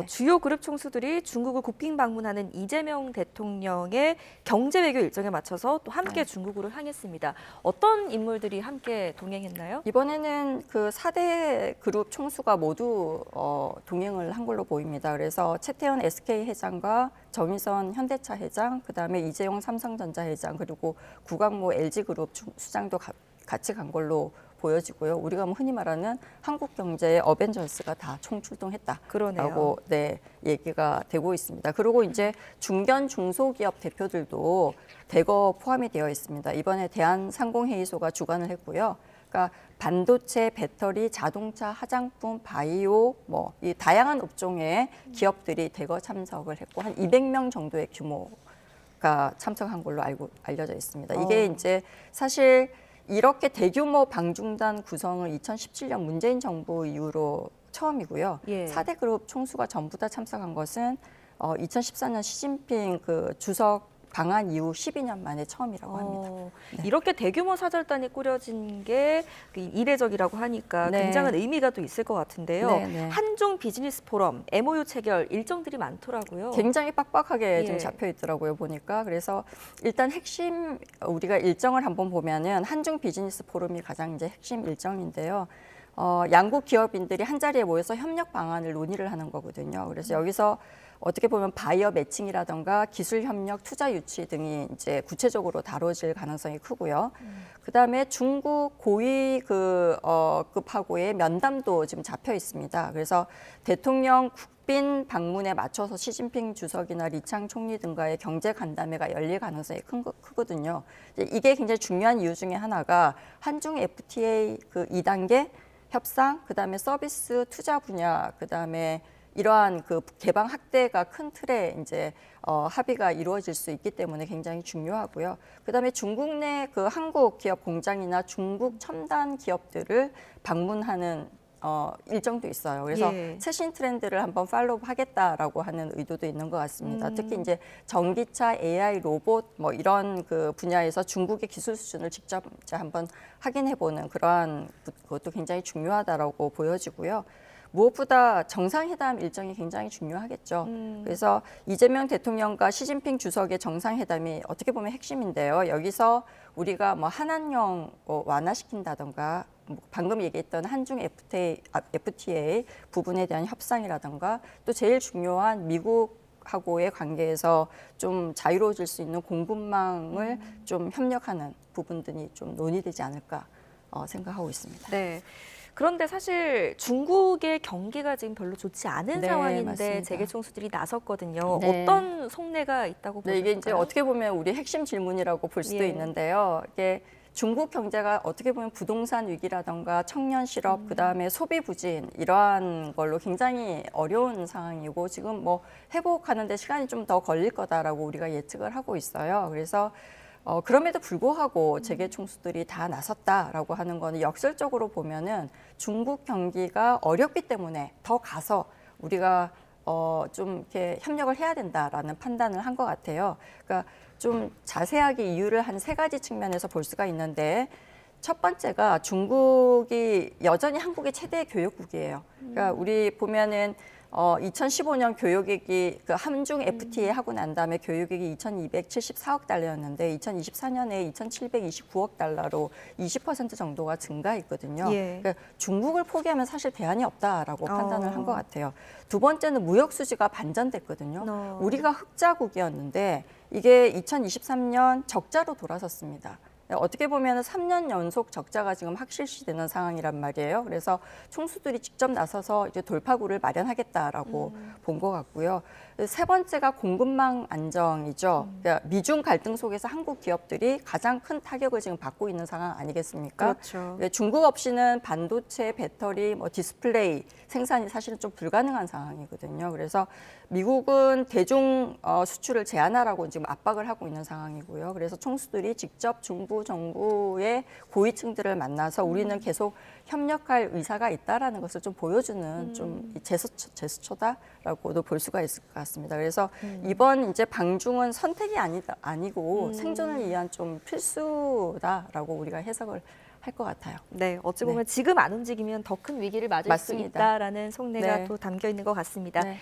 주요 그룹 총수들이 중국을 국빈 방문하는 이재명 대통령의 경제 외교 일정에 맞춰서 또 함께 중국으로 향했습니다. 어떤 인물들이 함께 동행했나요? 이번에는 그 4대 그룹 총수가 모두 동행을 한 걸로 보입니다. 그래서 최태원 SK 회장과 정의선 현대차 회장, 그다음에 이재용 삼성전자 회장, 그리고 구광모 LG그룹 수장도 같이 간 걸로 보여지고요. 우리가 뭐 흔히 말하는 한국 경제의 어벤져스가 다 총출동했다라고 그러네요. 얘기가 되고 있습니다. 그리고 이제 중견 중소기업 대표들도 대거 포함이 되어 있습니다. 이번에 대한상공회의소가 주관을 했고요. 그러니까 반도체, 배터리, 자동차, 화장품, 바이오 뭐 이 다양한 업종의 기업들이 대거 참석을 했고 한 200명 정도의 규모가 참석한 걸로 알려져 있습니다. 이게 이제 사실 이렇게 대규모 방중단 구성을 2017년 문재인 정부 이후로 처음이고요. 예. 4대 그룹 총수가 전부 다 참석한 것은 2014년 시진핑 그 주석 방한 이후 12년 만에 처음이라고 합니다. 네. 이렇게 대규모 사절단이 꾸려진 게 이례적이라고 하니까 네. 굉장한 의미가 또 있을 것 같은데요. 네, 네. 한중 비즈니스 포럼, MOU 체결 일정들이 많더라고요. 굉장히 빡빡하게 좀 예. 잡혀 있더라고요, 보니까. 그래서 일단 핵심 우리가 일정을 한번 보면은 한중 비즈니스 포럼이 가장 이제 핵심 일정인데요. 양국 기업인들이 한 자리에 모여서 협력 방안을 논의를 하는 거거든요. 그래서 여기서 어떻게 보면 바이어 매칭이라던가 기술 협력, 투자 유치 등이 이제 구체적으로 다뤄질 가능성이 크고요. 그다음에 중국 고위 급하고의 면담도 지금 잡혀 있습니다. 그래서 대통령 국빈 방문에 맞춰서 시진핑 주석이나 리창 총리 등과의 경제 간담회가 열릴 가능성이 크거든요. 이게 굉장히 중요한 이유 중에 하나가 한중 FTA 그 2단계 협상, 그다음에 서비스 투자 분야, 그다음에 이러한 그 개방 확대가 큰 틀에 이제 합의가 이루어질 수 있기 때문에 굉장히 중요하고요. 그다음에 중국 내 그 한국 기업 공장이나 중국 첨단 기업들을 방문하는 일정도 있어요. 그래서 예. 최신 트렌드를 한번 팔로우 하겠다라고 하는 의도도 있는 것 같습니다. 특히 이제 전기차, AI, 로봇 뭐 이런 그 분야에서 중국의 기술 수준을 직접 이제 한번 확인해보는 그러한 것도 굉장히 중요하다라고 보여지고요. 무엇보다 정상회담 일정이 굉장히 중요하겠죠. 그래서 이재명 대통령과 시진핑 주석의 정상회담이 어떻게 보면 핵심인데요. 여기서 우리가 뭐 한한령 완화시킨다던가 방금 얘기했던 한중 FTA 부분에 대한 협상이라던가 또 제일 중요한 미국하고의 관계에서 좀 자유로워질 수 있는 공급망을 좀 협력하는 부분들이 좀 논의되지 않을까 생각하고 있습니다. 네. 그런데 사실 중국의 경기가 지금 별로 좋지 않은 네, 상황인데 맞습니다. 재계 총수들이 나섰거든요. 네. 어떤 속내가 있다고 네, 이게 이제 보실까요? 어떻게 보면 우리 핵심 질문이라고 볼 수도 예. 있는데요. 이게 중국 경제가 어떻게 보면 부동산 위기라던가 청년 실업, 그다음에 소비 부진 이러한 걸로 굉장히 어려운 상황이고 지금 뭐 회복하는데 시간이 좀 더 걸릴 거다라고 우리가 예측을 하고 있어요. 그래서 그럼에도 불구하고 재계 총수들이 다 나섰다라고 하는 거는 역설적으로 보면은 중국 경기가 어렵기 때문에 더 가서 우리가 좀 이렇게 협력을 해야 된다라는 판단을 한 것 같아요. 그러니까 좀 자세하게 이유를 한 3가지 측면에서 볼 수가 있는데 첫 번째가 중국이 여전히 한국의 최대 교역국이에요. 그러니까 우리 보면은 2015년 교역액이 그 한중 FTA 하고 난 다음에 교역액이 2,274억 달러였는데 2024년에 2,729억 달러로 20% 정도가 증가했거든요. 예. 그러니까 중국을 포기하면 사실 대안이 없다라고 판단을 한 것 같아요. 두 번째는 무역 수지가 반전됐거든요. 우리가 흑자국이었는데 이게 2023년 적자로 돌아섰습니다. 어떻게 보면 3년 연속 적자가 지금 확실시되는 상황이란 말이에요. 그래서 총수들이 직접 나서서 이제 돌파구를 마련하겠다라고 본 것 같고요. 세 번째가 공급망 안정이죠. 그러니까 미중 갈등 속에서 한국 기업들이 가장 큰 타격을 지금 받고 있는 상황 아니겠습니까? 그렇죠. 중국 없이는 반도체, 배터리, 뭐 디스플레이 생산이 사실은 좀 불가능한 상황이거든요. 그래서 미국은 대중 수출을 제한하라고 지금 압박을 하고 있는 상황이고요. 그래서 총수들이 직접 중부 정부의 고위층들을 만나서 우리는 계속 협력할 의사가 있다라는 것을 좀 보여주는 좀 제스처다라고도 볼 수가 있을 것 같습니다. 그래서 이번 이제 방중은 선택이 아니고 생존을 위한 좀 필수다라고 우리가 해석을 할 것 같아요. 네, 어찌 보면 지금 안 움직이면 더 큰 위기를 맞을 수 맞습니다. 있다라는 속내가 네. 또 담겨 있는 것 같습니다. 네.